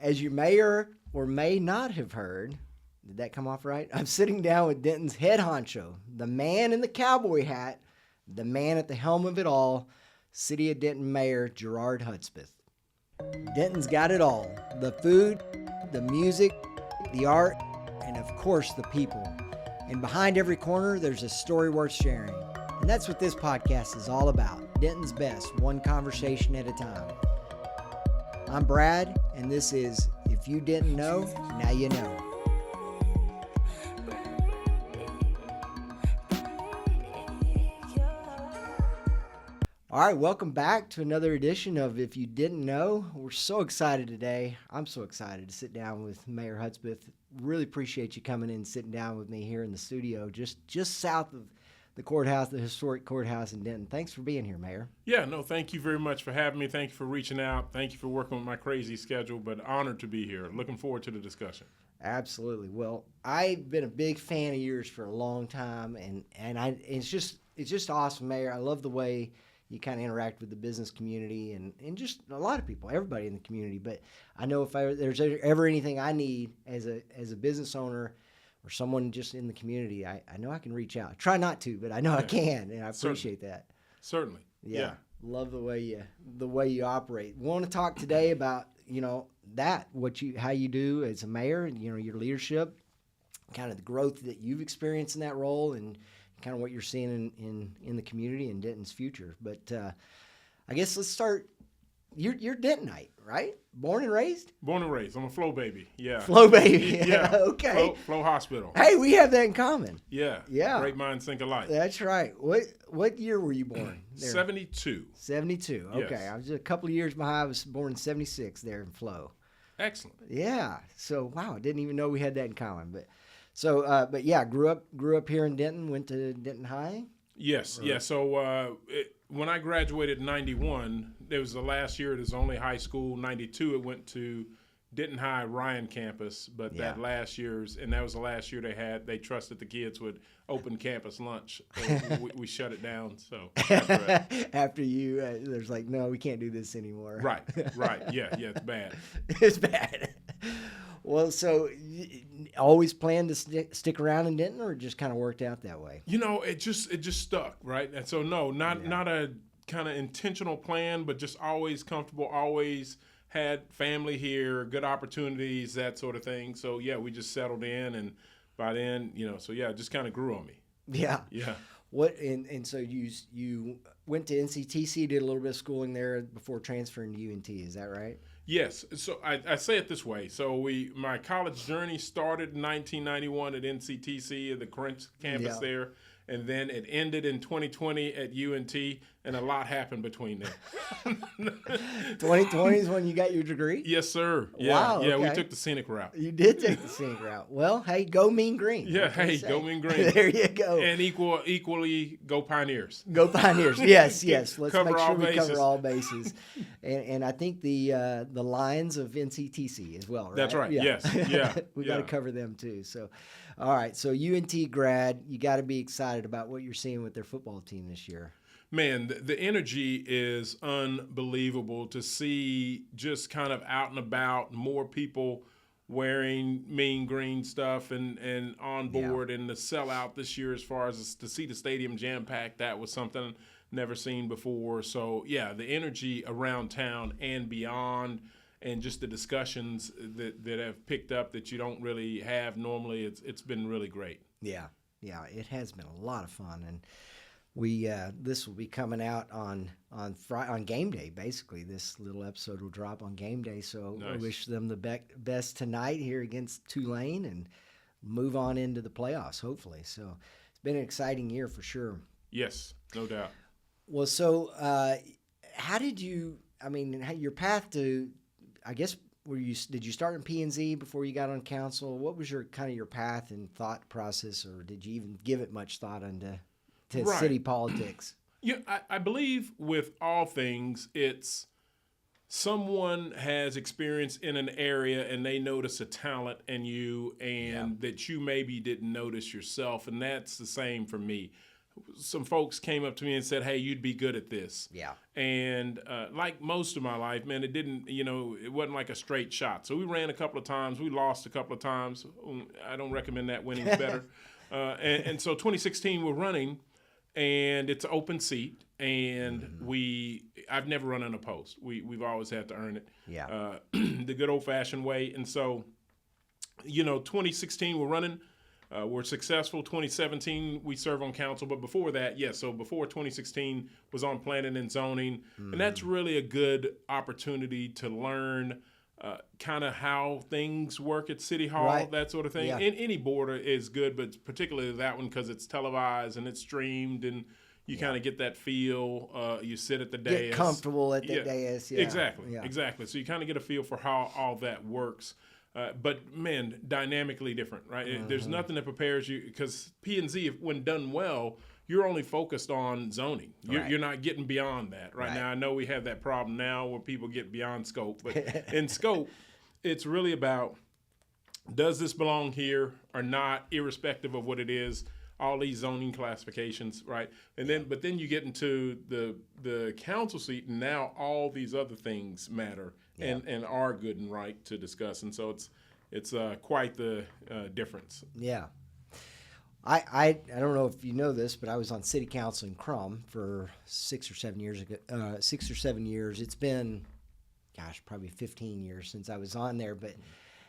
As you may or may not have heard, did that come off right? I'm sitting down with Denton's head honcho, the man in the cowboy hat, the man at the helm of it all, City of Denton Mayor Gerard Hudspeth. Denton's got it all: the food, the music, the art, and of course the people. And behind every corner, there's a story worth sharing. And that's what this podcast is all about. Denton's best, one conversation at a time. I'm Brad, and this is If You Didn't Know, Now You Know. All right, welcome back to another edition of If You Didn't Know. We're so excited today. I'm so excited to sit down with Mayor Hudspeth. Really appreciate you coming in and sitting down with me here in the studio, just south of the courthouse, the historic courthouse in Denton. Thanks for being here, Mayor. Yeah, no, thank you very much for having me. Thank you for reaching out. Thank you for working with my crazy schedule, but honored to be here. Looking forward to the discussion. Absolutely. Well, I've been a big fan of yours for a long time, and it's just awesome, Mayor. I love the way you kind of interact with the business community and just a lot of people, everybody in the community. But I know if there's ever anything I need as a business owner or someone just in the community, I know I can reach out. I try not to, but I know I can, and I appreciate that. Certainly. Yeah. Love the way you operate. We want to talk today about how you do as a mayor, your leadership, kind of the growth that you've experienced in that role, and kind of what you're seeing in the community and Denton's future. But I guess let's start. You're Dentonite, right? Born and raised? Born and raised. I'm a Flow baby. Yeah. Flow baby. Yeah. Okay. Flow Hospital. Hey, we have that in common. Yeah. Yeah. Great minds think alike. That's right. What year were you born? 72. 72. Okay. Yes. I was a couple of years behind. I was born in 76 there in Flow. Excellent. Yeah. So, wow, I didn't even know we had that in common. But yeah, grew up here in Denton, went to Denton High. Yes. Yeah. So when I graduated in 91, it was the last year at his only high school. 92, it went to Denton High Ryan campus. But that last year's, and that was the last year they trusted the kids would open campus lunch. we shut it down. So after you, there's like, no, we can't do this anymore. Right. Yeah. It's bad. It's bad. Well, so always planned to stick around in Denton, or it just kind of worked out that way? It just stuck, right? And so not a kind of intentional plan, but just always comfortable, always had family here, good opportunities, that sort of thing. So yeah, we just settled in, and by then, it just kind of grew on me. Yeah. Yeah. What and so you went to NCTC, did a little bit of schooling there before transferring to UNT, is that right? Yes. So I say it this way. So my college journey started in 1991 at NCTC at the Crunch campus there, and then it ended in 2020 at UNT, and a lot happened between then. 2020 is when you got your degree? Yes, sir. Yeah. Wow, Yeah, okay. we took the scenic route. You did take the scenic route. Well, hey, go Mean Green. Yeah, hey, go Mean Green. There you go. And equally, go Pioneers. Go Pioneers. Yes. Let's Cover make sure all we bases. cover all bases. And I think the Lions of NCTC as well, right? That's right. Yeah. Yes. Yeah. We got to cover them too. So, all right. So UNT grad, you got to be excited about what you're seeing with their football team this year. Man, the energy is unbelievable to see, just kind of out and about, more people wearing Mean Green stuff and on board, and the sellout this year as far as to see the stadium jam-packed. That was something never seen before. So, yeah, the energy around town and beyond, and just the discussions that have picked up that you don't really have normally, it's been really great. Yeah, it has been a lot of fun, and this will be coming out on game day. Basically, this little episode will drop on game day. So Nice. I wish them the best tonight here against Tulane, and move on into the playoffs hopefully. So it's been an exciting year for sure. Yes, no doubt. Well, so how did you? I mean, your path to, I guess, did you start in P&Z before you got on council? What was your path and thought process, or did you even give it much thought into Right. city politics? Yeah, I believe with all things, it's someone has experience in an area and they notice a talent in you, and that you maybe didn't notice yourself, and that's the same for me. some folks came up to me and said, "Hey, you'd be good at this." Yeah. And like most of my life, man, it wasn't like a straight shot. So we ran a couple of times. We lost a couple of times. I don't recommend that. Winning's better. And so 2016, we're running, and it's an open seat. And I've never run unopposed. We've always had to earn it. Yeah. The good old-fashioned way. And so, 2016, we're running. We're successful. 2017, we serve on council. But before that, so before 2016 was on planning and zoning. And that's really a good opportunity to learn kind of how things work at City Hall, right. that sort of thing. Yeah. And any board is good, but particularly that one because it's televised and it's streamed and you kind of get that feel. You sit at the dais. Get comfortable at the dais. Yeah. Exactly. So you kind of get a feel for how all that works. But, man, dynamically different, right? There's nothing that prepares you because P&Z, when done well, you're only focused on zoning. You're not getting beyond that. Right now, I know we have that problem now where people get beyond scope. But in scope, it's really about does this belong here or not, irrespective of what it is, all these zoning classifications, right? And but then you get into the council seat, and now all these other things matter. And are good and right to discuss, and so it's quite the difference. Yeah, I don't know if you know this, but I was on city council in Crum for 6 or 7 years ago. 6 or 7 years. It's been, probably 15 years since I was on there. But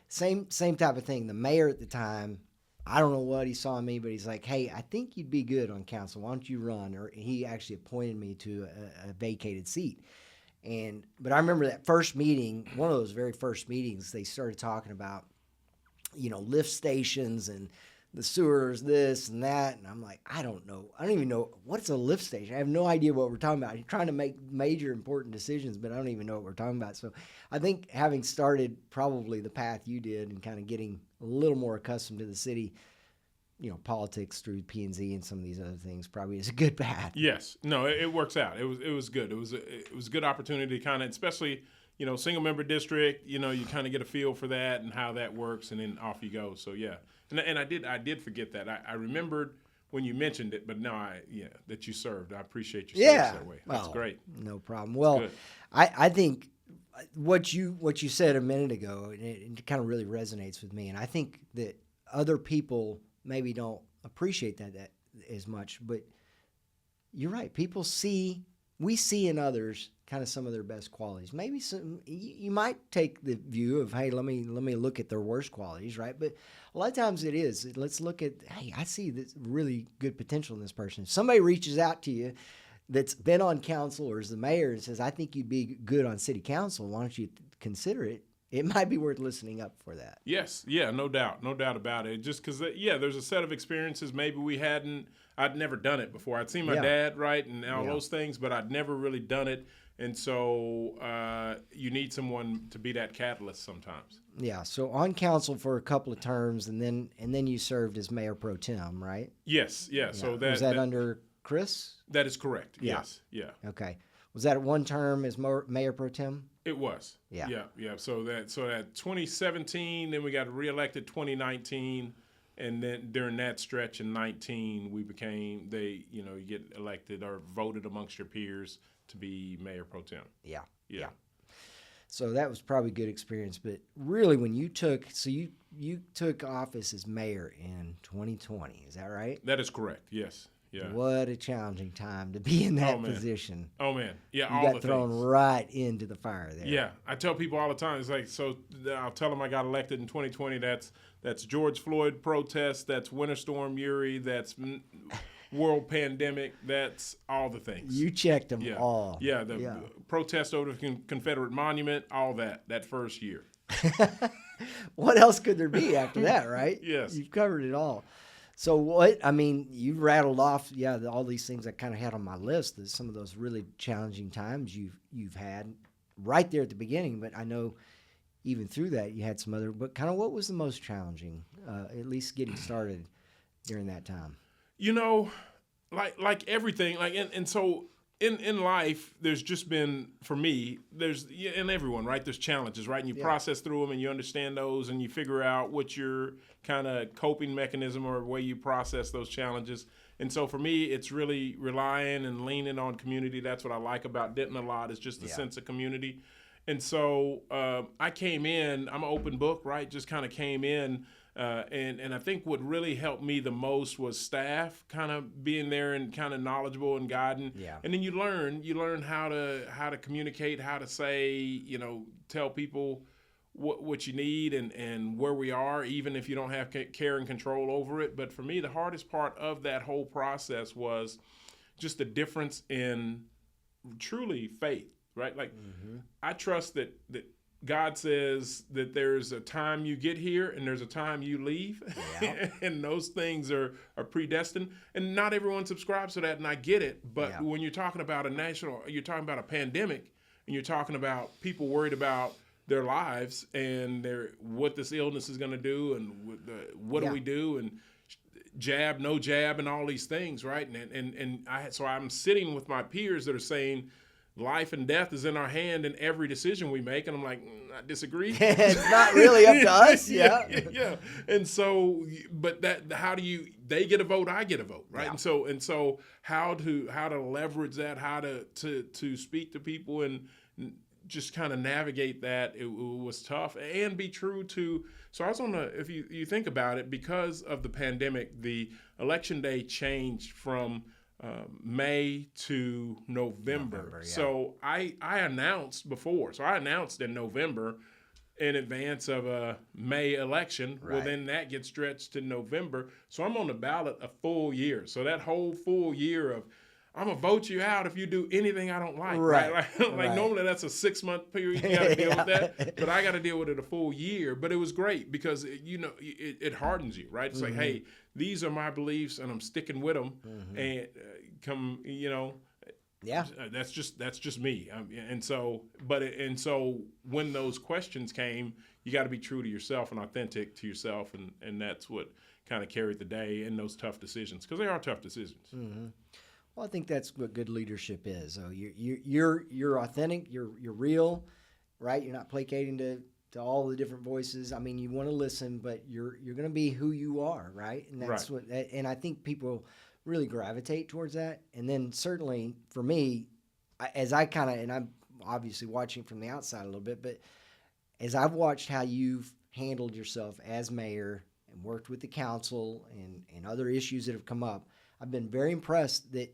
same type of thing. The mayor at the time, I don't know what he saw in me, but he's like, "Hey, I think you'd be good on council. Why don't you run?" Or he actually appointed me to a vacated seat. But I remember that first meeting, one of those very first meetings, they started talking about, lift stations and the sewers, this and that. And I'm like, I don't know. I don't even know what's a lift station. I have no idea what we're talking about. You're trying to make major important decisions, but I don't even know what we're talking about. So I think having started probably the path you did and kind of getting a little more accustomed to the city, politics through P&Z and some of these other things probably is a good path. Yes. No, it works out. It was good. It was a good opportunity to kind of, especially, single member district, you kind of get a feel for that and how that works, and then off you go. So, yeah. And I did forget that. I remembered when you mentioned it, but no, that you served. I appreciate your service that way. That's great. No problem. Well, I think what you said a minute ago, it kind of really resonates with me. And I think that other people maybe don't appreciate that as much, but you're right. We see in others kind of some of their best qualities. Maybe you might take the view of, hey, let me look at their worst qualities, right? But a lot of times it is. Let's look at, hey, I see this really good potential in this person. If somebody reaches out to you that's been on council or is the mayor and says, I think you'd be good on city council, why don't you consider it? It might be worth listening up for that. Yes. Yeah, no doubt about it. Just because, there's a set of experiences maybe I'd never done it before. I'd seen my dad, right, and all those things, but I'd never really done it. And so you need someone to be that catalyst sometimes. Yeah. So on council for a couple of terms, and then you served as mayor pro tem, right? Yes. Yeah. So was that under Chris? That is correct. Yeah. Yes. Yeah. Okay. Was that one term as mayor pro tem? It was. Yeah. Yeah. So that 2017, then we got reelected 2019. And then during that stretch in 19, you get elected or voted amongst your peers to be mayor pro tem. Yeah. So that was probably a good experience. But really, when you took office as mayor in 2020, is that right? That is correct. Yes. Yeah. What a challenging time to be in that position. Oh, man. Yeah, you got thrown right into the fire there. Yeah. I tell people all the time, it's like, so I'll tell them I got elected in 2020. That's George Floyd protest. That's Winter Storm Uri. That's world pandemic. That's all the things. You checked them all. Yeah, the protest over the Confederate monument, all that first year. What else could there be after that, right? Yes. You've covered it all. So you've rattled off, all these things I kind of had on my list. There's some of those really challenging times you've had right there at the beginning. But I know even through that you had some other. But kind of what was the most challenging, at least getting started during that time? Like everything, and so in life, there's just been, for me, and everyone, right? There's challenges, right? And you process through them and you understand those and you figure out what your kind of coping mechanism or way you process those challenges. And so for me, it's really relying and leaning on community. That's what I like about Denton a lot, is just the sense of community. And so I came in, I'm an open book, right? Just kind of came in. And I think what really helped me the most was staff kind of being there and kind of knowledgeable and guiding. Yeah. And then you learn how to communicate, how to say, tell people what you need and where we are, even if you don't have care and control over it. But for me, the hardest part of that whole process was just the difference in truly faith, right? Like I trust that God says that there's a time you get here and there's a time you leave. Yeah. And those things are predestined. And not everyone subscribes to that, and I get it. But when you're talking about you're talking about a pandemic, and you're talking about people worried about their lives and what this illness is going to do and what do we do, and jab, no jab, and all these things, right? So I'm sitting with my peers that are saying, life and death is in our hand in every decision we make. And I'm like, I disagree. It's not really up to us. Yeah. And so, but they get a vote, I get a vote, right? Yeah. And so how to leverage that, how to speak to people and just kind of navigate that, it was tough, and be true to, so I was if you think about it, because of the pandemic, the election day changed from May to November. So I announced before. So I announced in November in advance of a May election. Right. Well, then that gets stretched to November. So I'm on the ballot a full year. So that whole full year of, I'm going to vote you out if you do anything I don't like. Right. Like normally that's a 6-month period. You got to deal with that. But I got to deal with it a full year. But it was great because, it hardens you, right? It's like, hey, these are my beliefs and I'm sticking with them. And that's just me. And so when those questions came, you got to be true to yourself and authentic to yourself. And that's what kind of carried the day in those tough decisions, because they are tough decisions. Mm-hmm. Well, I think that's what good leadership is. So you're authentic, you're real, right? You're not placating to all the different voices. I mean, you want to listen, but you're going to be who you are, right? And that's and I think people really gravitate towards that. And then certainly for me, and I'm obviously watching from the outside a little bit, but as I've watched how you've handled yourself as mayor and worked with the council and other issues that have come up, I've been very impressed that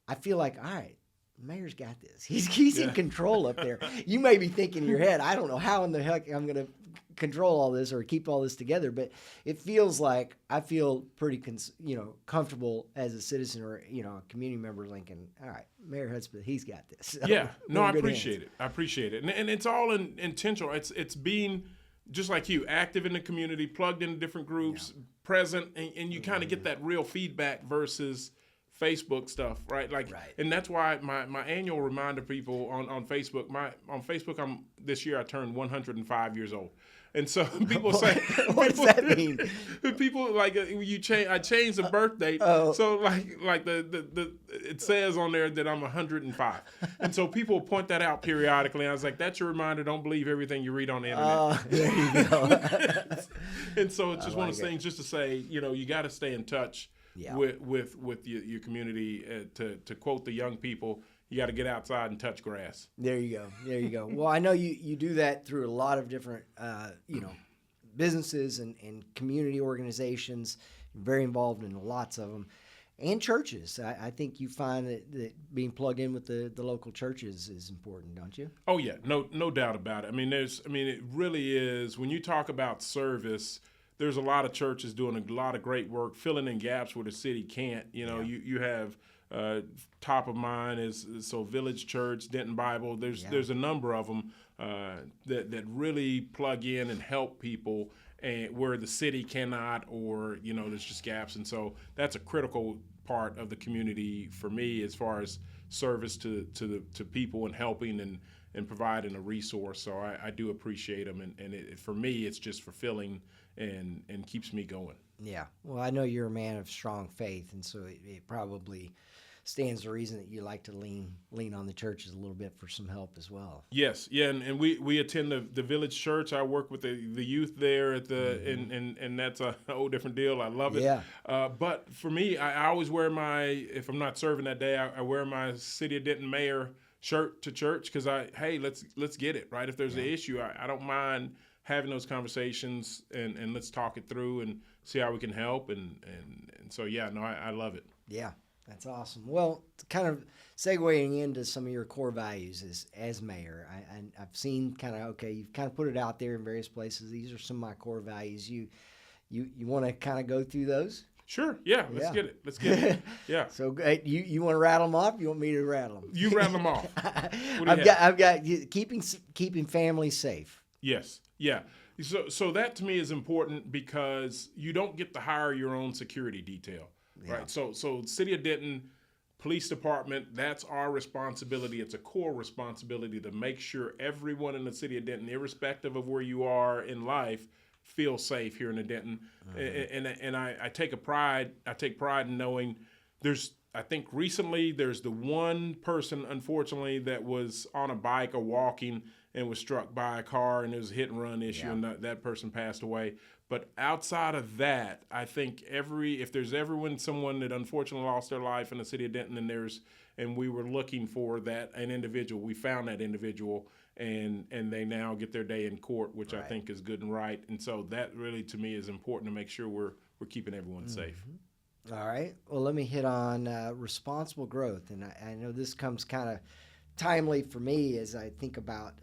I feel like, all right, the mayor's got this. He's in control up there. You may be thinking in your head, I don't know how in the heck I'm going to control all this or keep all this together, but it feels like I feel pretty comfortable as a citizen or a community member thinking, all right, Mayor Hudspeth, he's got this. Yeah, no, I appreciate it. And it's all intentional. It's being just like you, active in the community, plugged into different groups, present, and you kind of get that real feedback versus Facebook stuff, right? And that's why my annual reminder people on Facebook, this year I turned 105 years old. And so people say, what does that mean? People I changed the birth date. Oh. So it says on there that I'm 105. And so people point that out periodically. And I was like, that's your reminder. Don't believe everything you read on the internet. There you go. And so it's just one of those things just to say, you got to stay in touch with your community. To quote the young people, you got to get outside and touch grass. There you go. Well, I know you do that through a lot of different, businesses and community organizations. You're very involved in lots of them. And churches. I think you find that being plugged in with the local churches is important, don't you? Oh, yeah. No doubt about it. It really is. When you talk about service, there's a lot of churches doing a lot of great work, filling in gaps where the city can't. You have top of mind is Village Church, Denton Bible. There's a number of them that really plug in and help people, and where the city cannot, or there's just gaps. And so that's a critical part of the community for me, as far as service to people and helping and providing a resource. So I do appreciate them, and for me it's just fulfilling and keeps me going. Yeah. Well, I know you're a man of strong faith, and so it probably stands to reason that you like to lean on the churches a little bit for some help as well. Yes, yeah, and we attend the village church. I work with the youth there at the and that's a whole different deal. I love it. Yeah. But for me, I always wear if I'm not serving that day, I wear my City of Denton mayor shirt to church because let's get it right. If there's an issue, I don't mind having those conversations and let's talk it through and see how we can help and so I love it. Yeah. That's awesome. Well, kind of segueing into some of your core values as mayor, I've seen you've kind of put it out there in various places. These are some of my core values. You want to kind of go through those? Sure. Yeah. Let's get it. Let's get it. Yeah. So you want to rattle them off? You want me to rattle them? You rattle them off. I've got keeping families safe. Yes. Yeah. So that to me is important because you don't get to hire your own security detail. Yeah. Right. So City of Denton Police Department, that's our responsibility. It's a core responsibility to make sure everyone in the City of Denton, irrespective of where you are in life, feels safe here in the Denton. And I take pride in knowing I think recently there's the one person, unfortunately, that was on a bike or walking and was struck by a car and it was a hit and run issue and that person passed away. But outside of that, I think if there's someone that unfortunately lost their life in the City of Denton and we were looking for an individual, we found that individual and they now get their day in court, which I think is good and right. And so that really to me is important to make sure we're keeping everyone safe. All right. Well, let me hit on responsible growth. And I know this comes kind of timely for me as I think about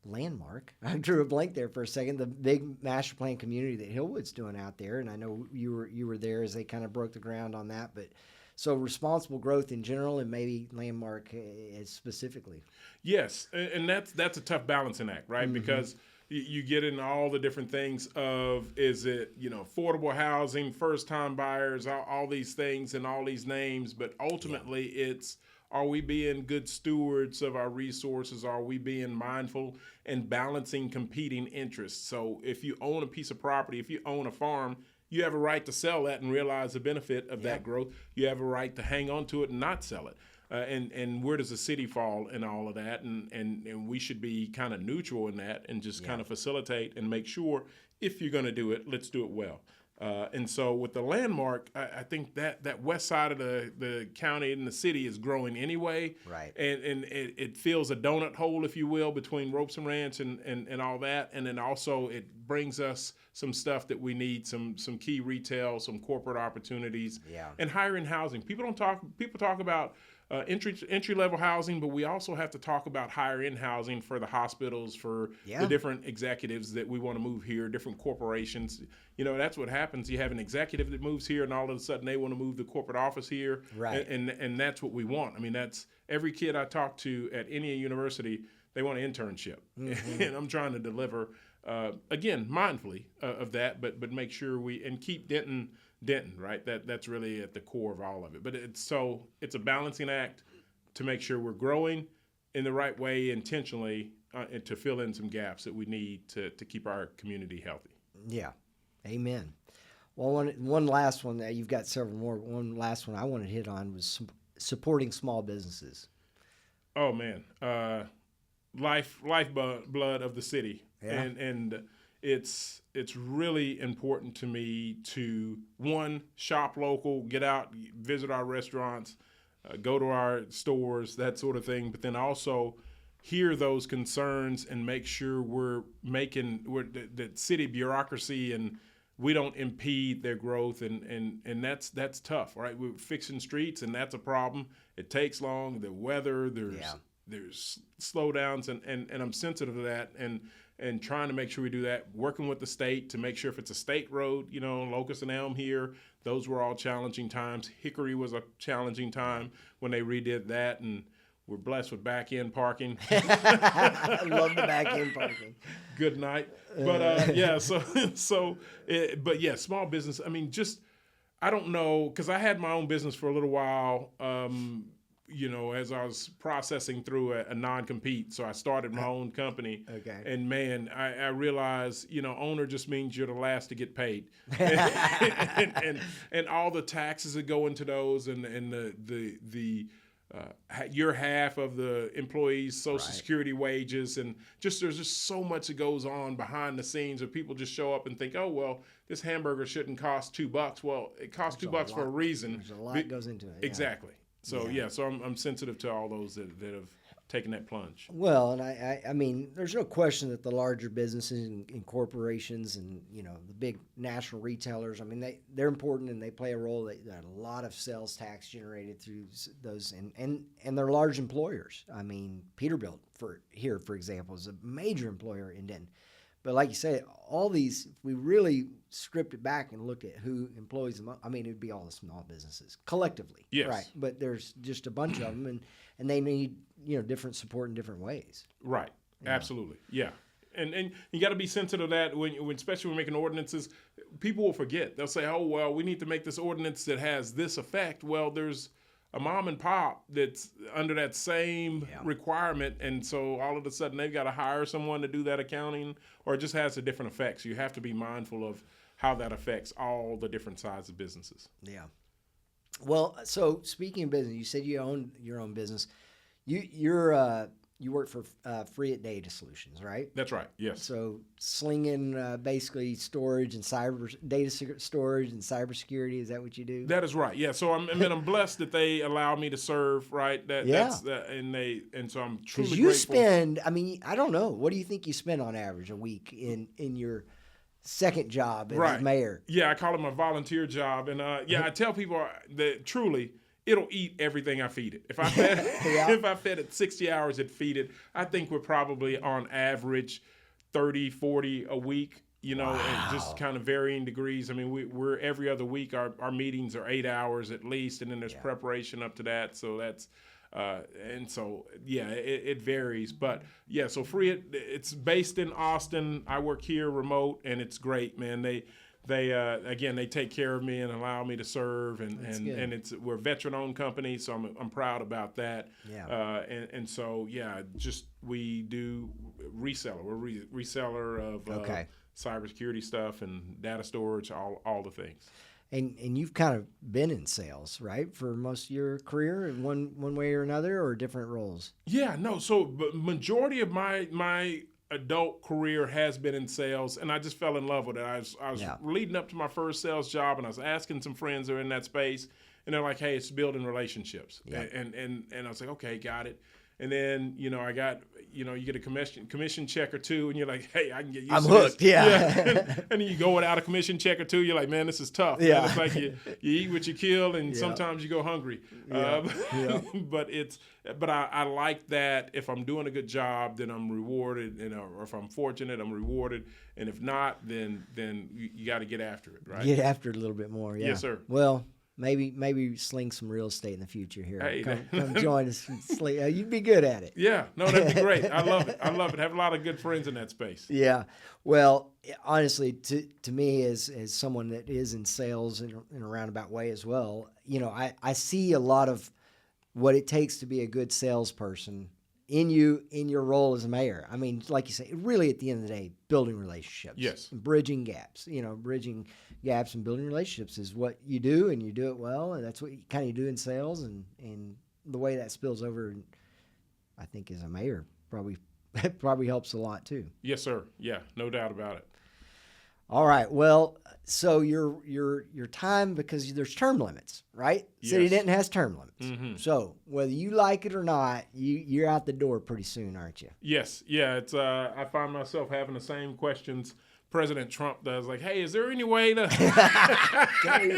Landmark. I drew a blank there for a second. The big master plan community that Hillwood's doing out there, and I know you were there as they kind of broke the ground on that. But so responsible growth in general, and maybe Landmark specifically. Yes, and that's a tough balancing act, right? Mm-hmm. Because you get in all the different things of is it affordable housing, first time buyers, all these things and all these names, but ultimately it's. Are we being good stewards of our resources? Are we being mindful and balancing competing interests? So if you own a piece of property, if you own a farm, you have a right to sell that and realize the benefit of that growth. You have a right to hang on to it and not sell it. And where does the city fall in all of that? And we should be kind of neutral in that and just kind of facilitate and make sure if you're going to do it, let's do it well. And so with the Landmark, I think that west side of the county and the city is growing anyway. Right. And it fills a donut hole, if you will, between Ropes and Ranch and all that. And then also it brings us some stuff that we need, some key retail, some corporate opportunities, and higher-end housing. People talk about entry-level housing, but we also have to talk about higher-end housing for the hospitals, for the different executives that we want to move here, different corporations. That's what happens. You have an executive that moves here, and all of a sudden they want to move the corporate office here, right? And that's what we want. I mean, that's every kid I talk to at any university, they want an internship, and I'm trying to deliver, again, mindfully of that, but make sure and keep Denton, right? That's really at the core of all of it. But it's a balancing act to make sure we're growing in the right way intentionally and to fill in some gaps that we need to keep our community healthy. Yeah. Amen. Well, one last one. You've got several more. One last one I wanted to hit on was supporting small businesses. Oh man, lifeblood of the city, and it's really important to me to shop local, get out, visit our restaurants, go to our stores, that sort of thing. But then also hear those concerns and make sure we're the city bureaucracy and we don't impede their growth, and that's tough, right? We're fixing streets, and that's a problem. It takes long. The weather, there's slowdowns, and I'm sensitive to that, and trying to make sure we do that. Working with the state to make sure if it's a state road, Locust and Elm here, those were all challenging times. Hickory was a challenging time when they redid that, and we're blessed with back-end parking. I love the back-end parking. Good night. But, small business. I mean, I don't know, because I had my own business for a little while, as I was processing through a non-compete, so I started my own company. Okay. And man, I realized, owner just means you're the last to get paid, and all the taxes that go into those, and the your half of the employees' Social Security wages, and there's just so much that goes on behind the scenes, where people just show up and think, oh well, this hamburger shouldn't cost $2. Well, it costs $2 for a reason. There's a lot goes into it. Exactly. So so I'm sensitive to all those that have taken that plunge. Well, and I mean, there's no question that the larger businesses and corporations and the big national retailers, I mean, they're important and they play a role. They got a lot of sales tax generated through those, and they're large employers. I mean, Peterbilt for example is a major employer in Denton. But like you say, all these, if we really stripped it back and look at who employs them, I mean, it would be all the small businesses collectively. Yes. Right. But there's just a bunch of them, and they need, different support in different ways. Right. Yeah. Absolutely. Yeah. And you got to be sensitive to that when especially when making ordinances. People will forget. They'll say, oh, well, we need to make this ordinance that has this effect. Well, there's a mom and pop that's under that same requirement, and so all of a sudden they've got to hire someone to do that accounting, or it just has a different effect. So you have to be mindful of how that affects all the different sides of businesses. Yeah. Well, so speaking of business, you said you own your own business. You work for Free It Data Solutions, right? That's right. Yes. So slinging basically storage and data storage and cybersecurity. Is that what you do? That is right. Yeah. So I'm blessed that they allow me to serve. Right. And so I'm truly grateful. You spend. I mean, I don't know. What do you think you spend on average a week in your second job as mayor? Yeah, I call it my volunteer job, and I tell people that truly, it'll eat everything I feed it. If I fed if I fed it 60 hours, it'd feed it. I think we're probably on average 30, 40 a week, and just kind of varying degrees. I mean, we're every other week. Our meetings are 8 hours at least, and then there's preparation up to that. So that's it varies. But yeah, so it's based in Austin. I work here remote, and it's great, man. They take care of me and allow me to serve, and we're a veteran-owned company, so I'm proud about that. Yeah. We do reseller. We're reseller of cybersecurity stuff and data storage, all the things. And you've kind of been in sales, right, for most of your career in one way or another, or different roles? Yeah, no. So, but majority of my adult career has been in sales, and I just fell in love with it. I was leading up to my first sales job, and I was asking some friends that are in that space, and they're like, "Hey, it's building relationships," and I was like, "Okay, got it." And then I got you get a commission check or two, and you're like, "Hey, I can get used to this." I'm hooked. Yeah. And then you go without a commission check or two, you're like, "Man, this is tough." Yeah. Man. It's like you eat what you kill, and sometimes you go hungry. Yeah. But I like that if I'm doing a good job, then I'm rewarded, or if I'm fortunate, I'm rewarded, and if not, then you got to get after it, right? Get after it a little bit more. Yeah. Yes, sir. Well, maybe sling some real estate in the future here. Hey, come join us. You'd be good at it. Yeah, no, that'd be great. I love it. Have a lot of good friends in that space. Yeah. Well, honestly, to me, as someone that is in sales in a roundabout way as well, I see a lot of what it takes to be a good salesperson in your role as a mayor. I mean, like you say, really at the end of the day, building relationships. Yes. Bridging gaps. Bridging gaps and building relationships is what you do, and you do it well, and that's what you kind of do in sales, and the way that spills over, I think, as a mayor probably helps a lot too. Yes, sir. Yeah, no doubt about it. All right. Well, so your time, because there's term limits, right? Yes. City of Denton has term limits. Mm-hmm. So whether you like it or not, you're out the door pretty soon, aren't you? Yes. Yeah. It's I find myself having the same questions President Trump does. Like, hey, is there any way to can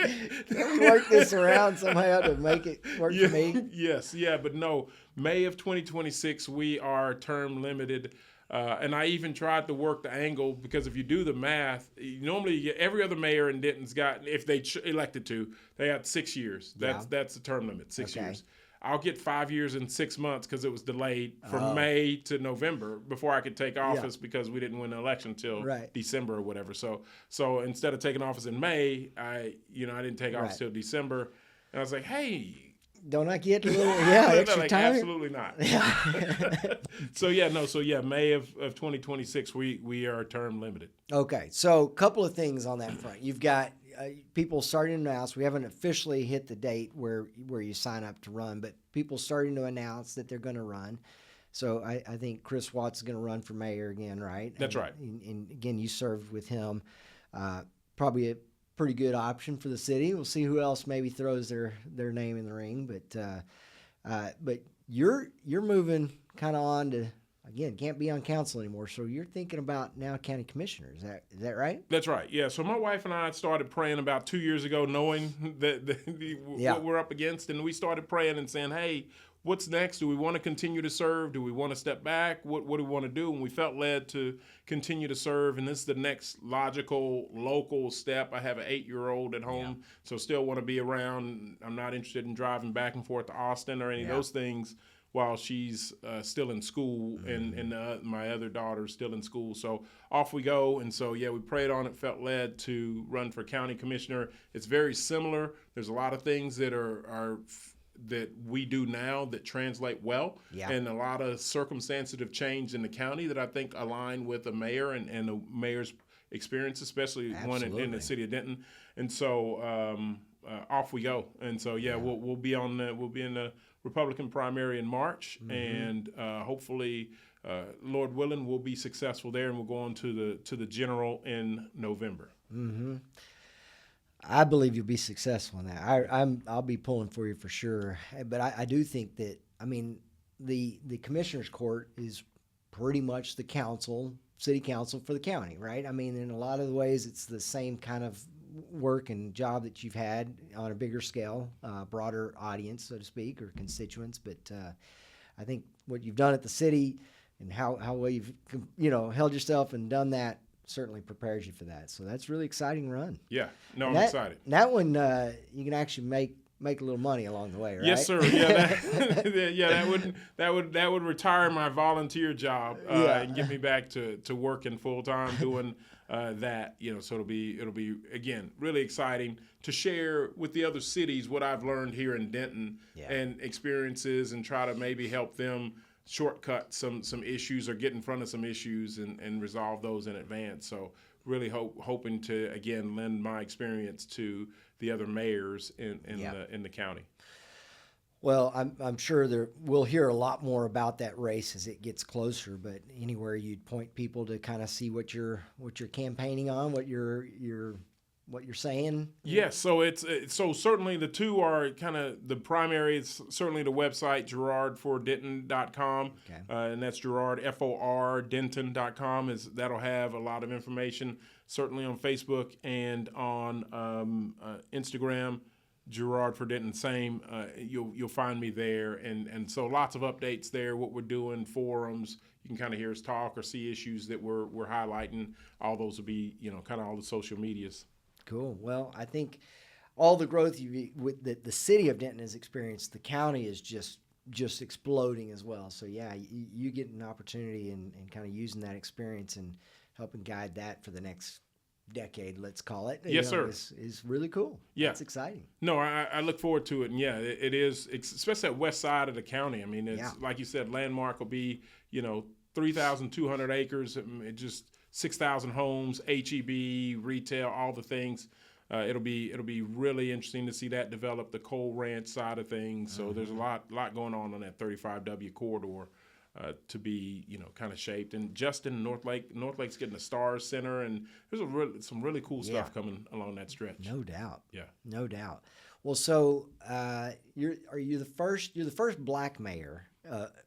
we work this around somehow to make it work for me? Yes. Yeah. But no, May of 2026, we are term limited. And I even tried to work the angle, because if you do the math, normally every other mayor in Denton's got, if they elected to, they got 6 years. That's the term limit, 6 years. I'll get 5 years and 6 months because it was delayed from May to November before I could take office because we didn't win the election till December or whatever. So instead of taking office in May, I didn't take office till December. And I was like, hey, Don't I get a little extra like, time? absolutely not. May of 2026 we are term limited. Okay, so a couple of things on that front. You've got people starting to announce. We haven't officially hit the date where you sign up to run, but people starting to announce that they're going to run. So I think Chris Watts is going to run for mayor again, right? That's right. And again, you served with him. Probably a pretty good option for the city. We'll see who else maybe throws their name in the ring, but you're moving kind of on to, again, can't be on council anymore. So you're thinking about now county commissioner. Is that right? That's right. Yeah. So my wife and I started praying about 2 years ago, knowing what we're up against, and we started praying and saying, "Hey, what's next? Do we want to continue to serve? Do we want to step back? What do we want to do?" And we felt led to continue to serve, and this is the next logical local step. I have an 8-year-old at home, so still want to be around. I'm not interested in driving back and forth to Austin or any of those things while she's still in school, and my other daughter's still in school. So off we go. And so, we prayed on it, felt led to run for county commissioner. It's very similar. There's a lot of things that are that we do now that translate well, and a lot of circumstances have changed in the county that I think align with a mayor and the mayor's experience, especially one in the city of Denton. And so off we go. And so we'll be in the Republican primary in March, and hopefully, Lord willing, we'll be successful there, and we'll go on to the general in November. Mm-hmm. I believe you'll be successful in that. I'll be pulling for you for sure. But I do think that, the commissioner's court is pretty much the city council for the county, right? In a lot of the ways, it's the same kind of work and job that you've had on a bigger scale, broader audience, so to speak, or constituents. But I think what you've done at the city and how well you've held yourself and done that certainly prepares you for that. So that's a really exciting run. Yeah, I'm excited. That one you can actually make a little money along the way, right? Yes, sir. Yeah, that would retire my volunteer job and get me back to working full time doing that. So it'll be again really exciting to share with the other cities what I've learned here in Denton and experiences, and try to maybe help them shortcut some issues or get in front of some issues and resolve those in advance. So really hoping to again lend my experience to the other mayors in the county. Well, I'm sure we'll hear a lot more about that race as it gets closer. But anywhere you'd point people to kind of see what you're campaigning on, what you're saying. Yes, so so certainly the two are kind of the primary. It's certainly the website gerardfordenton.com, and that's Gerard FOR Denton.com. That'll have a lot of information. Certainly on Facebook and on Instagram, Gerard for Denton. Same. You'll find me there, and so lots of updates there. What we're doing, forums. You can kind of hear us talk or see issues that we're highlighting. All those will be kind of all the social medias. Cool. Well, I think all the growth that the city of Denton has experienced, the county is just exploding as well. So you get an opportunity and kind of using that experience and helping guide that for the next decade, let's call it. Yes, sir. Is really cool. Yeah, it's exciting. No, I look forward to it, and it is, especially that west side of the county. It's like you said, landmark will be 3,200 acres, just 6,000 homes, HEB, retail, all the things. It'll be really interesting to see that develop, the coal ranch side of things. So there's a lot going on that 35W corridor to be kind of shaped. And Justin, North Lake's getting a Stars Center, and there's some really cool stuff coming along that stretch. No doubt. Yeah. No doubt. Well, so you're the first black mayor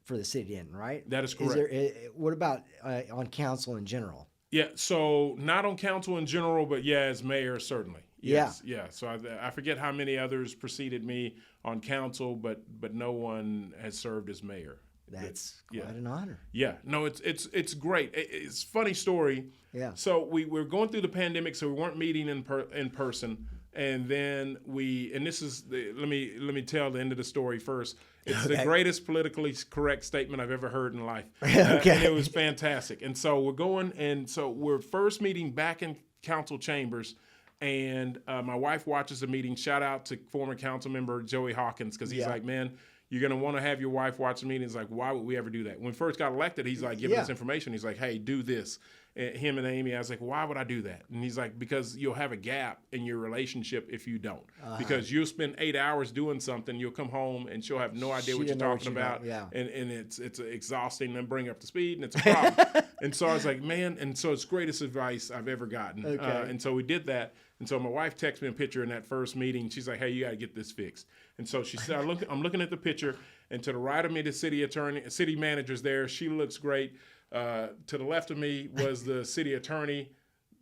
for the city of Denton, right? That is correct. What about on council in general? Yeah, so not on council in general, but as mayor, certainly. Yes, yeah. So I forget how many others preceded me on council, but no one has served as mayor. That's quite an honor. Yeah, no, it's great. It's a funny story. Yeah. So we're going through the pandemic, so we weren't meeting in person, and then let me tell the end of the story first. It's the greatest politically correct statement I've ever heard in life. And it was fantastic. And so we're first meeting back in council chambers, And my wife watches the meeting. Shout out to former council member Joey Hawkins, because he's like, man, you're going to want to have your wife watch the meeting. It's like, why would we ever do that? When we first got elected, he's like giving us information. He's like, hey, do this. And him and Amy, I was like, why would I do that? And he's like, because you'll have a gap in your relationship if you don't. Because you'll spend 8 hours doing something, you'll come home and she'll have no idea what you're talking about. And it's exhausting and bring her up to speed, and it's a problem. And so I was like, man, and so it's greatest advice I've ever gotten. And so we did that. And so my wife texted me a picture in that first meeting. She's like, hey, you got to get this fixed. And so she said, I'm looking at the picture, and to the right of me, the city manager's there. She looks great. To the left of me was the city attorney.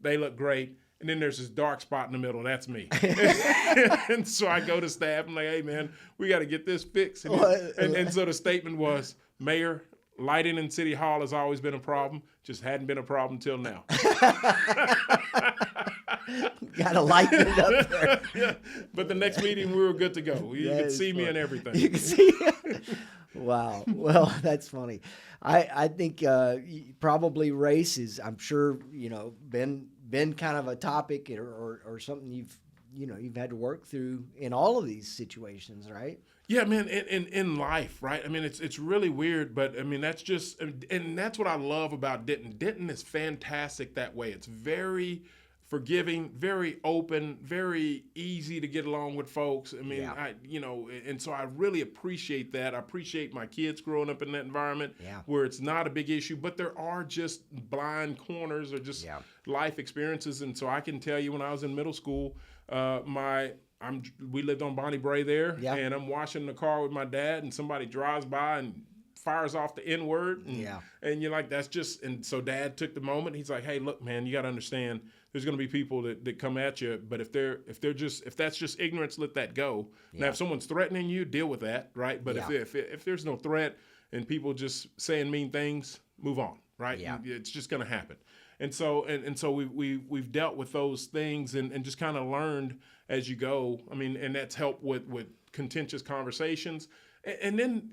They look great. And then there's this dark spot in the middle. That's me. And so I go to staff. I'm like, hey, man, we got to get this fixed. And so the statement was, Mayor, lighting in City Hall has always been a problem. Just hadn't been a problem till now. Got to lighten it up there. But the next meeting, we were good to go. You could see me and everything. You can see. Wow. Well, that's funny. I think probably race is, I'm sure, been kind of a topic or something you've had to work through in all of these situations, right? Yeah, man, in life, right? I mean, it's really weird, but I mean, that's just, and that's what I love about Denton. Denton is fantastic that way. It's very forgiving, very open, very easy to get along with folks. I mean, and so I really appreciate that. I appreciate my kids growing up in that environment where it's not a big issue, but there are just blind corners or just life experiences. And so I can tell you, when I was in middle school, we lived on Bonnie Bray there, and I'm washing the car with my dad, and somebody drives by and fires off the N-word. And you're like, that's just, and so Dad took the moment. He's like, hey, look, man, you got to understand, there's going to be people that come at you, but if that's just ignorance, let that go. Now, if someone's threatening you, deal with that, right? But if there's no threat and people just saying mean things, move on, right? It's just going to happen. And so we've dealt with those things and just kind of learned as you go. I mean, and that's helped with contentious conversations. And then,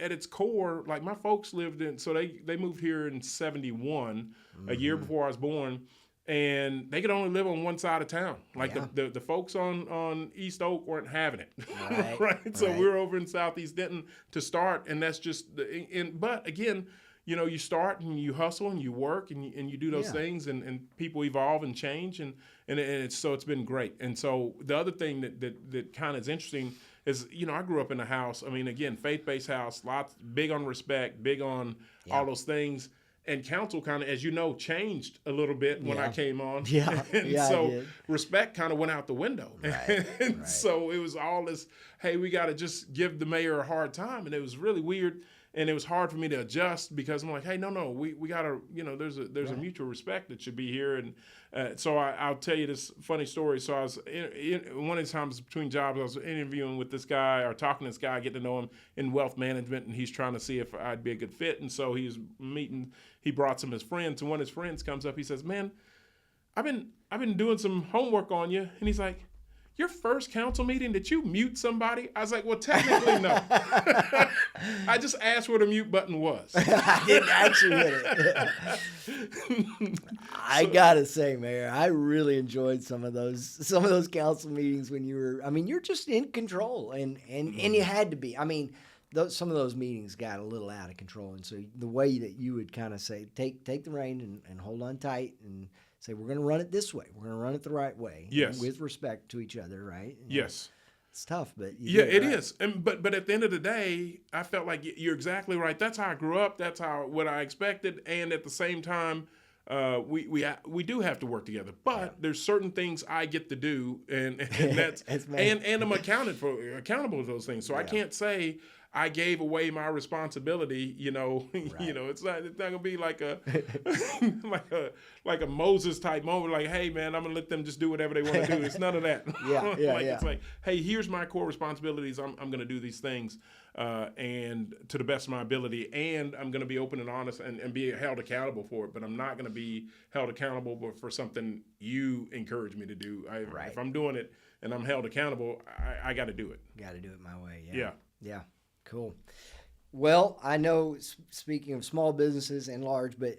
at its core, like my folks lived in, so they moved here in 1971, a year before I was born, and they could only live on one side of town. Like the folks on East Oak weren't having it, right? So we were over in Southeast Denton to start, and that's just, but again, you start and you hustle and you work and you do those things, and people evolve and change, and it's been great. And so the other thing that kind of is interesting is, I grew up in a house, I mean, again, faith-based house, big on respect, big on all those things. And council kind of, as you know, changed a little bit when I came on. So respect kind of went out the window. So it was all this, hey, we got to just give the mayor a hard time. And it was really weird. And it was hard for me to adjust because I'm like, hey, no, we got to, there's a mutual respect that should be here. And so I'll tell you this funny story. So I was, one of the times between jobs, I was interviewing with this guy or talking to this guy, getting to know him in wealth management, and he's trying to see if I'd be a good fit. And so he brought some of his friends, and one of his friends comes up, he says, man, I've been doing some homework on you. And he's like, your first council meeting, did you mute somebody? I was like, well, technically, no. I just asked where the mute button was. I didn't actually hit it. I gotta say, Mayor, I really enjoyed some of those council meetings when you're just in control, and you had to be. I mean, some of those meetings got a little out of control, and so the way that you would kind of say, take the rein and hold on tight and say, we're going to run it this way. We're going to run it the right way. Yes. With respect to each other, right? Yes. It's tough, but it is. And but at the end of the day, I felt like you're exactly right. That's how I grew up. That's what I expected. And at the same time, we do have to work together. But there's certain things I get to do, and that's and I'm accountable to those things. So I can't say I gave away my responsibility, it's not gonna be like a like a Moses type moment, like, hey man, I'm gonna let them just do whatever they want to do. It's none of that. It's like, hey, here's my core responsibilities. I'm gonna do these things, and to the best of my ability, and I'm gonna be open and honest and be held accountable for it. But I'm not gonna be held accountable for something you encourage me to do. If I'm doing it and I'm held accountable, I got to do it. Got to do it my way. Yeah. Cool. Well, I know, speaking of small businesses and large, but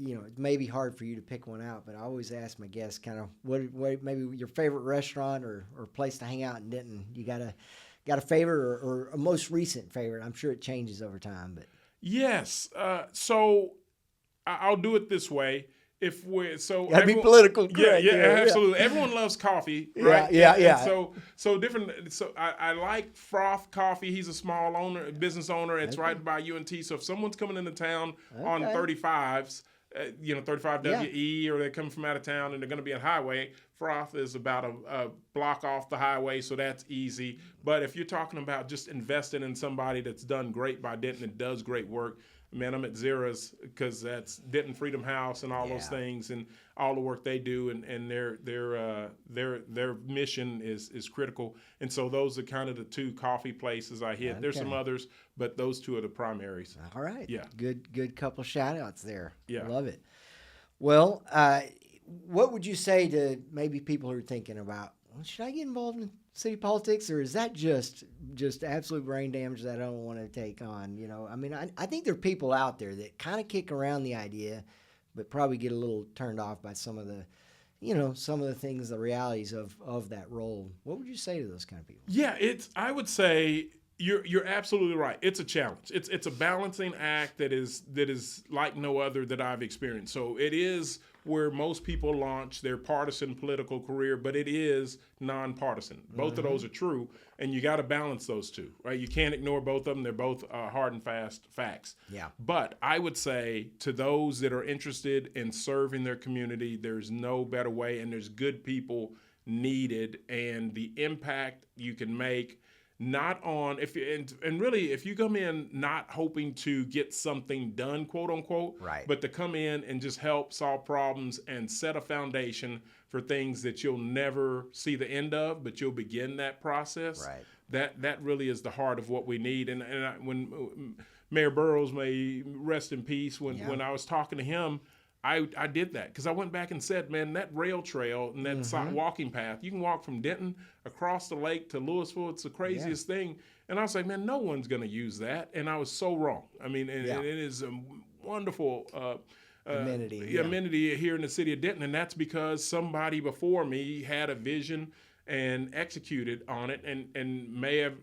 it may be hard for you to pick one out, but I always ask my guests kind of what maybe your favorite restaurant or place to hang out in Denton. You got a favorite or a most recent favorite? I'm sure it changes over time, but yes. So I'll do it this way. If we're gotta be political correct. Yeah, absolutely. Everyone loves coffee, right? Yeah. And so different. So I like Froth Coffee. He's a small business owner. It's right by UNT. So if someone's coming into town on 35s, 35 WE, or they're coming from out of town and they're going to be on highway, Froth is about a block off the highway, so that's easy. But if you're talking about just investing in somebody that's done great by Denton and does great work, man, I'm at Zera's because that's Denton Freedom House and all those things and all the work they do, and their mission is critical. And so those are kind of the two coffee places I hit. Okay. There's some others, but those two are the primaries. All right. Yeah. Good couple shout outs there. Yeah. Love it. Well, what would you say to maybe people who are thinking about, well, should I get involved in city politics, or is that just absolute brain damage that I don't want to take on? I mean, I think there are people out there that kind of kick around the idea, but probably get a little turned off by some of the things, the realities of that role. What would you say to those kind of people? Yeah, I would say you're absolutely right. It's a challenge. It's a balancing act that is like no other that I've experienced. So it is where most people launch their partisan political career, but it is nonpartisan. Both of those are true, and you got to balance those two, right? You can't ignore both of them. They're both hard and fast facts. Yeah. But I would say to those that are interested in serving their community, there's no better way, and there's good people needed, and the impact you can make. Not on and really if you come in not hoping to get something done, quote unquote, right, but to come in and just help solve problems and set a foundation for things that you'll never see the end of, but you'll begin that process. Right. That really is the heart of what we need. And when Mayor Burrows, may rest in peace, when I was talking to him, I did that because I went back and said, man, that rail trail and that walking path, you can walk from Denton across the lake to Louisville. It's the craziest thing. And I was like, man, no one's going to use that. And I was so wrong. I mean, and it is a wonderful amenity here in the city of Denton. And that's because somebody before me had a vision and executed on it and may have,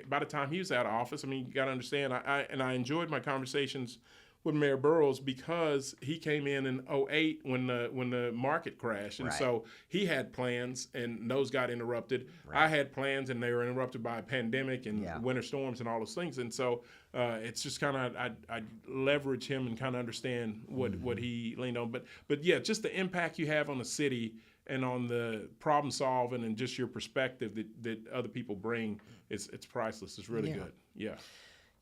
by the time he was out of office, I mean, you got to understand, I enjoyed my conversations with Mayor Burrows because he came in 2008 when the market crashed. And so he had plans and those got interrupted. Right. I had plans and they were interrupted by a pandemic and winter storms and all those things. And so it's just kind of, I leverage him and kind of understand what he leaned on. But yeah, just the impact you have on the city and on the problem solving and just your perspective that other people bring, it's priceless. It's really good. Yeah.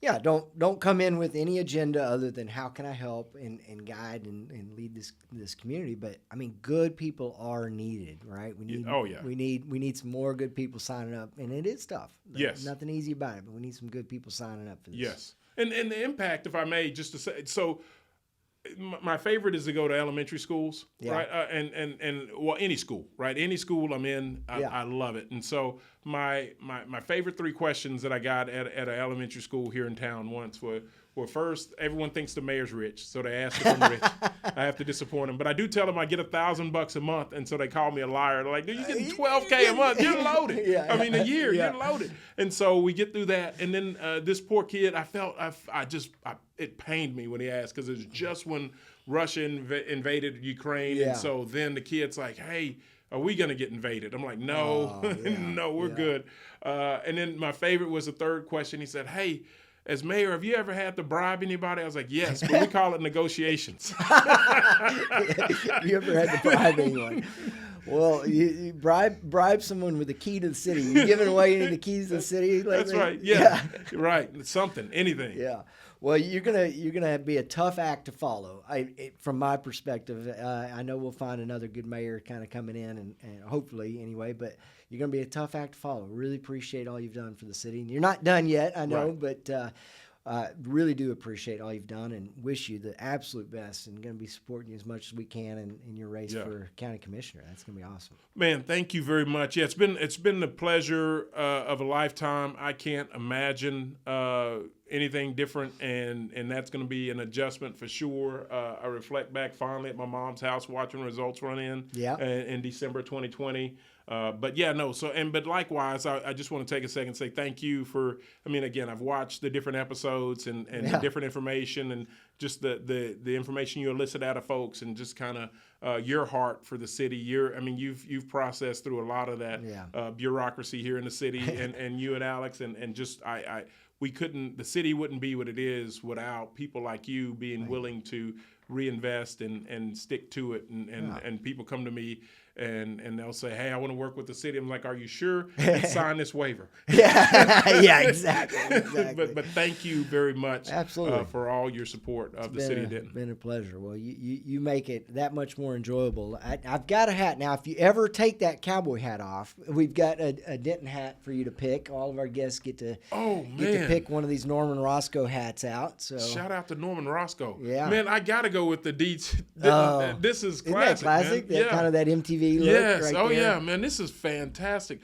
Yeah, don't come in with any agenda other than how can I help and guide and lead this community. But I mean, good people are needed, right? We need we need some more good people signing up, and it is tough. Yes, nothing easy about it, but we need some good people signing up for this. Yes, and the impact, if I may, just to say so. My favorite is to go to elementary schools, right? And well, any school, right? Any school I'm in, I love it. And so my favorite 3 questions that I got at an elementary school here in town once were first, everyone thinks the mayor's rich, so they ask if I'm rich. I have to disappoint them, but I do tell them I get $1,000 a month, and so they call me a liar. They're like, "Dude, you're getting $12K a month. You're loaded. I mean, a year, you're loaded." And so we get through that, and then this poor kid, it pained me when he asked because it's just when Russia invaded Ukraine, and so then the kid's like, "Hey, are we going to get invaded?" I'm like, "No, no, we're good." And then my favorite was the 3rd question. He said, "Hey, as mayor, have you ever had to bribe anybody?" I was like, "Yes, but we call it negotiations." You ever had to bribe anyone? Well, you bribe someone with the key to the city. You giving away any of the keys to the city lately? That's right. Yeah. Right. Something. Anything. Yeah. Well, you're gonna be a tough act to follow. From my perspective, I know we'll find another good mayor kind of coming in, and hopefully anyway. But you're gonna be a tough act to follow. Really appreciate all you've done for the city. And you're not done yet, I know, but Really do appreciate all you've done and wish you the absolute best, and going to be supporting you as much as we can in your race for county commissioner. That's going to be awesome. Man, thank you very much. Yeah, it's been the pleasure of a lifetime. I can't imagine anything different, and that's going to be an adjustment for sure. I reflect back fondly at my mom's house watching results run in December 2020. But yeah, no. But likewise, I just want to take a second and say thank you for. I mean, again, I've watched the different episodes and the different information and just the information you elicit out of folks and just kind of your heart for the city. You've processed through a lot of that bureaucracy here in the city, and you and Alex and just the city wouldn't be what it is without people like you being willing to reinvest and stick to it. And people come to me and they'll say, hey, I want to work with the city. I'm like, are you sure? And sign this waiver. Exactly. But thank you very much Absolutely. For all your support of the city of Denton. It's been a pleasure. Well, you make it that much more enjoyable. I've got a hat. Now, if you ever take that cowboy hat off, we've got a Denton hat for you to pick. All of our guests get to pick one of these Norman Roscoe hats out. So shout out to Norman Roscoe. Yeah. Man, I got to go with the Deets. This is classic. Isn't that classic? Man. Kind of that MTV look yes. right oh there. yeah, man. This is fantastic.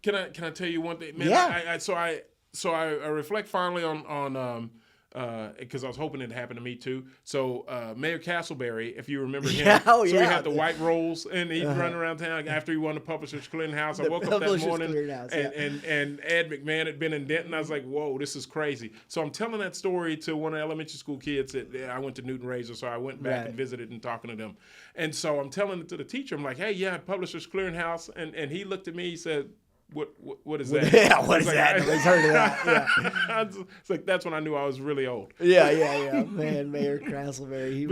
Can I tell you one thing, man? Yeah. I reflect fondly on because I was hoping it happened to me too. So Mayor Castleberry, if you remember him, we had the white rolls and he'd run around town after he won the Publishers Clearinghouse. I woke up that morning and Ed McMahon had been in Denton. I was like, whoa, this is crazy. So I'm telling that story to one of the elementary school kids. I went to Newton Razor, so I went back and visited and talking to them. And so I'm telling it to the teacher. I'm like, hey, Publishers Clearinghouse. And he looked at me, he said, What is that? Yeah, what is that? Nobody's heard of that. Yeah. It's like that's when I knew I was really old. Yeah. Man, Mayor Castleberry.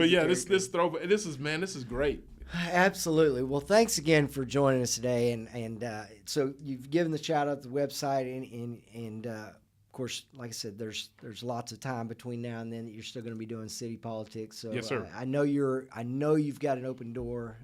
This is great. Absolutely. Well, thanks again for joining us today, and so you've given the shout out to the website, and of course, like I said, there's lots of time between now and then that you're still going to be doing city politics. So yes, sir. I know you've got an open door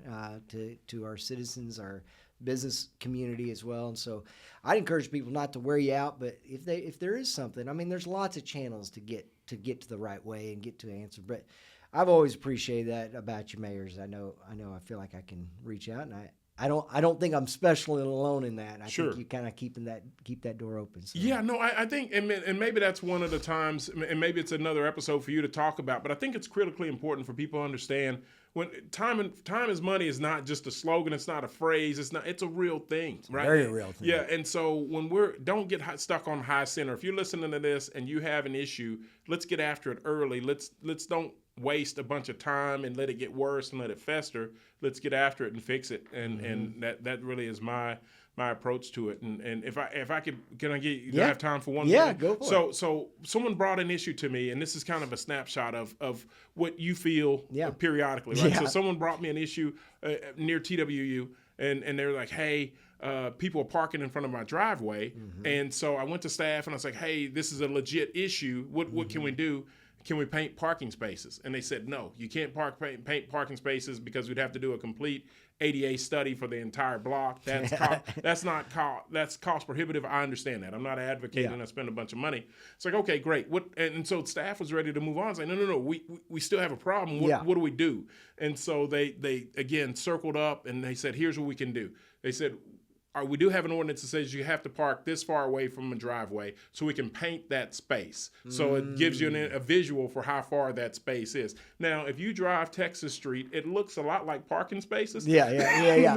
to our citizens, our business community as well, and so I'd encourage people not to wear you out, but if there is something, I mean, there's lots of channels to get to the right way and get to an answer. But I've always appreciated that about you mayors. I I feel like I can reach out, and I don't think I'm special and alone in that. I think you kind of keep that door open. So. Yeah, no, I think, and maybe that's one of the times, and maybe it's another episode for you to talk about, but I think it's critically important for people to understand when time is money is not just a slogan, it's not a phrase, it's a real thing, right? Very real thing. Yeah, and so when don't get stuck on high center. If you're listening to this and you have an issue, let's get after it early. Let's don't waste a bunch of time and let it get worse and let it fester. Let's get after it and fix it. And that really is my approach to it. And if I could, can I get? Do I have time for one? Yeah, go for it. So someone brought an issue to me, and this is kind of a snapshot of what you feel periodically, right? Yeah. So someone brought me an issue near TWU, and they're like, hey. People are parking in front of my driveway, and so I went to staff and I was like, "Hey, this is a legit issue. What can we do? Can we paint parking spaces?" And they said, "No, you can't paint parking spaces because we'd have to do a complete ADA study for the entire block. That's that's cost prohibitive. I understand that. I'm not advocating I spend a bunch of money." It's like, okay, great. And so staff was ready to move on. It's like, no, we still have a problem. What do we do? And so they again circled up and they said, here's what we can do. They said, we do have an ordinance that says you have to park this far away from a driveway so we can paint that space. So it gives you a visual for how far that space is. Now, if you drive Texas Street, it looks a lot like parking spaces. Yeah.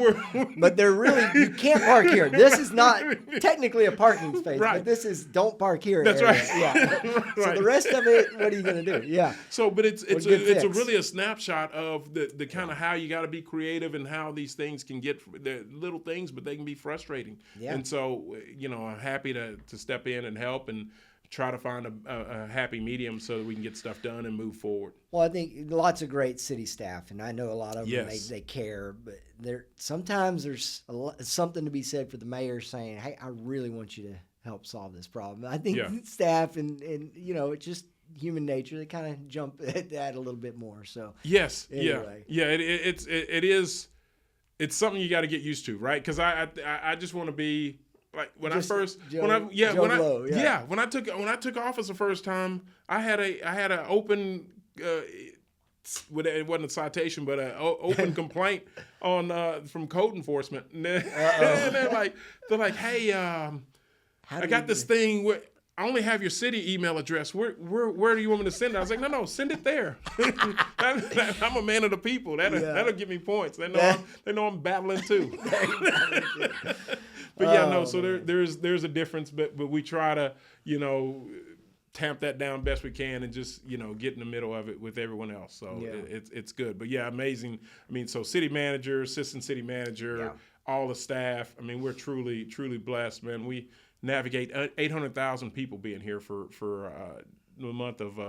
But they're really, you can't park here. This is not technically a parking space, but this is don't park here. That's right. Yeah. So the rest of it, what are you going to do? Yeah. So, but it's really a snapshot of the kind of how you got to be creative and how these things can get, the little things, but they can be frustrating. Yeah. And so, I'm happy to step in and help and try to find a happy medium so that we can get stuff done and move forward. Well, I think lots of great city staff, and I know a lot of them, they care, but sometimes there's something to be said for the mayor saying, hey, I really want you to help solve this problem. I think staff and it's just human nature, they kind of jump at that a little bit more. So yes, anyway. It is. It's something you got to get used to, right? Because I just want to be like when Just I first Joe- when I yeah Joe when Blow, I yeah. when I took office the first time, I had an open it wasn't a citation, but an open complaint on from code enforcement. And they're like, hey, I got this thing where I only have your city email address. Where do you want me to send it? I was like, no, send it there. I'm a man of the people. That'll give me points. They know I'm battling too. But yeah, no. So there's a difference, but we try to tamp that down best we can and just get in the middle of it with everyone else. So it's good. But yeah, amazing. I mean, so city manager, assistant city manager, all the staff. I mean, we're truly blessed, man. We navigate 800,000 people being here for the month of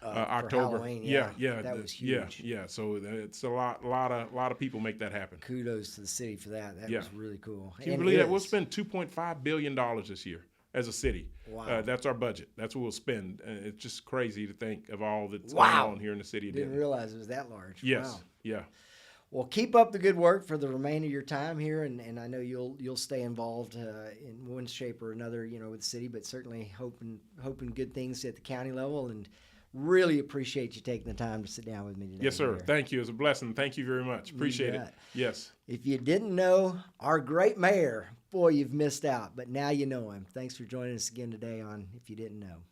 October. Halloween, that was huge. Yeah. So it's a lot of people make that happen. Kudos to the city for that. That was really cool. Can you believe that? We'll spend $2.5 billion this year as a city. Wow. That's our budget. That's what we'll spend. It's just crazy to think of all that's going on here in the city of Denton. Didn't realize it was that large. Yes. Wow. Yeah. Well, keep up the good work for the remainder of your time here, and I know you'll stay involved in one shape or another, with the city, but certainly hoping good things at the county level, and really appreciate you taking the time to sit down with me today. Yes, sir. Here. Thank you. It's a blessing. Thank you very much. Appreciate it. Yes. If you didn't know our great mayor, boy, you've missed out, but now you know him. Thanks for joining us again today on If You Didn't Know.